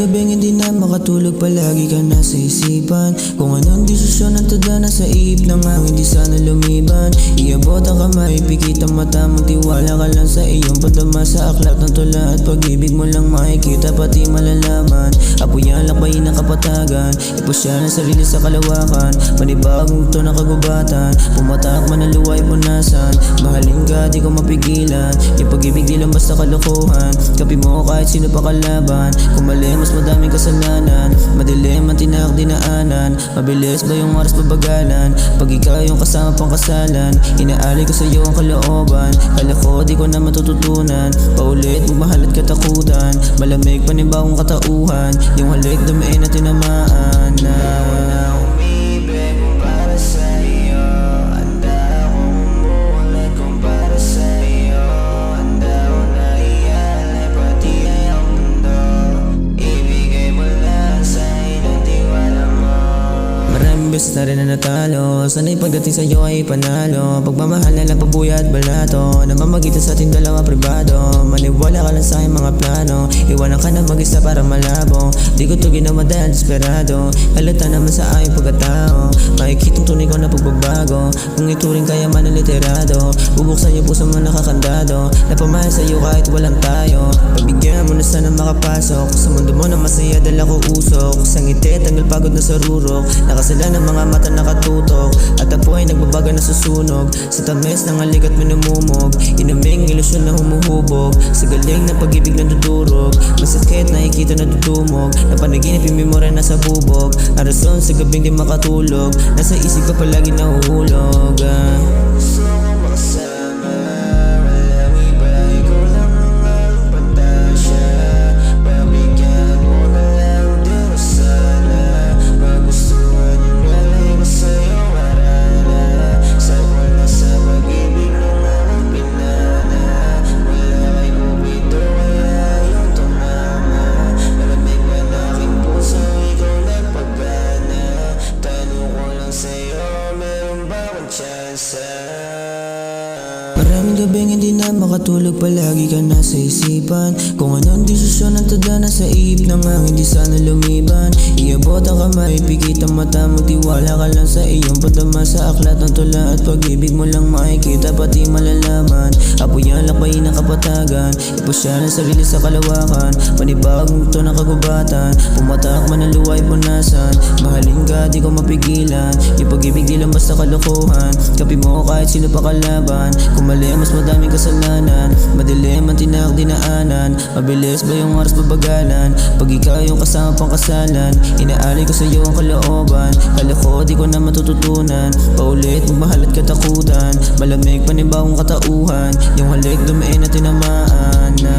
gabing hindi na makatulog, palagi ka nasa isipan. Kung anong desisyon ang tada na sa iip ng hangin, di sana lumiban. Iabot ang kamay, pikit ang mata, magtiwala ka lang sa iyong padama. Sa aklat ng tula at pag-ibig mo lang makikita, pati malalaman. Apoy ang lakbayin ng kapatagan, ipasya ng sarili sa kalawakan. Panibagong to na kagubatan, pumatak man ang luway punasan. Mahalin ka, di ko mapigilan, yung pag-ibig di lang basta kalokohan. Kapi mo kahit sino pa kalaban, kung mali mas madaming kasalanan. Madilim ang tinak dinaanan, mabilis ba yung oras pabagalan? Pag ikaw yung kasama pang kasalan, inaali ko sa'yo ang kalooban. Kala ko di ko na matututunan, paulit magmahal at katakutan. Malamig panibagong katauhan, yung halik dumain na tinamaan na. Beses na rin na natalo, sana'y pagdating sa'yo ay panalo. Pagmamahal na lang pabuya at balato, namamagitan sa ating dalawa pribado. Maniwala ka lang sa aking mga plano, iwanan ka na mag-isa para malabo. Di ko to ginawa dahil desperado, halata naman sa aking pagkatao. Makikitang tunay ko na pagbabago, kung ituring kaya man ang literado. Bubuksan yung puso mo nakakandado, napamahal sa'yo kahit walang tayo. Pabigyan mo na sana makapasok sa mundo mo na masaya dala ko usok. Sa ngiti, tanggal pagod na sa rurok, nakasalan ng mga mata nakatutok, at apoy nagbabaga na susunog. Sa tamis ng halik at minumumog, inaming ilusyon na humuhubog. Sa galing na pag-ibig na dudurog, masakit na ikita na tutumog. Napanaginip yung memorya na sa bubog, ang rason sa gabing di makatulog, nasa isip ka palagi nahuhulog. Gusto ko makasama, walang iba, ikaw lang ang pantasya. Pabigyan mo na lang din ko sana, magustuhan yung walay ko sa'yo marana. Sa wala sa pag-ibig nung aking pinana, wala kay kupito kaya yung tumama. Malamig man aking puso, ikaw nagpagana. Tanong ko lang sa'yo, meron ba akong tsansa? Maraming gabing hindi na makatulog, palagi ka nasa isipan. Kung anong desisyon ang tada na sa iip ng hangin, di sana lumiban. Iabot ang kamay, pikit ang mata, magtiwala ka lang sa iyong padama. Sa aklat ng tula at pag-ibig mo lang makikita, pati malalaman. Apoy ang lakbayin ng kapatagan, ipasya ng sarili sa kalawakan. Panibagong to na kagubatan, pumatak man ang luway punasan. Mahalin ka, di ko mapigilan, yung pag-ibig di lang basta kalokohan. Kapi mo kahit sino pa kalaban, kung mali mas madaming kasalanan. Madilim ang tinak dinaanan, mabilis ba yung oras pabagalan? Pag ikaw yung kasama pang kasalan, inaali ko sa'yo ang kalooban. Kala ko di ko na matututunan, paulit magmahal at katakutan. Malamig panibagong katauhan, yung halik dumain na tinamaan na.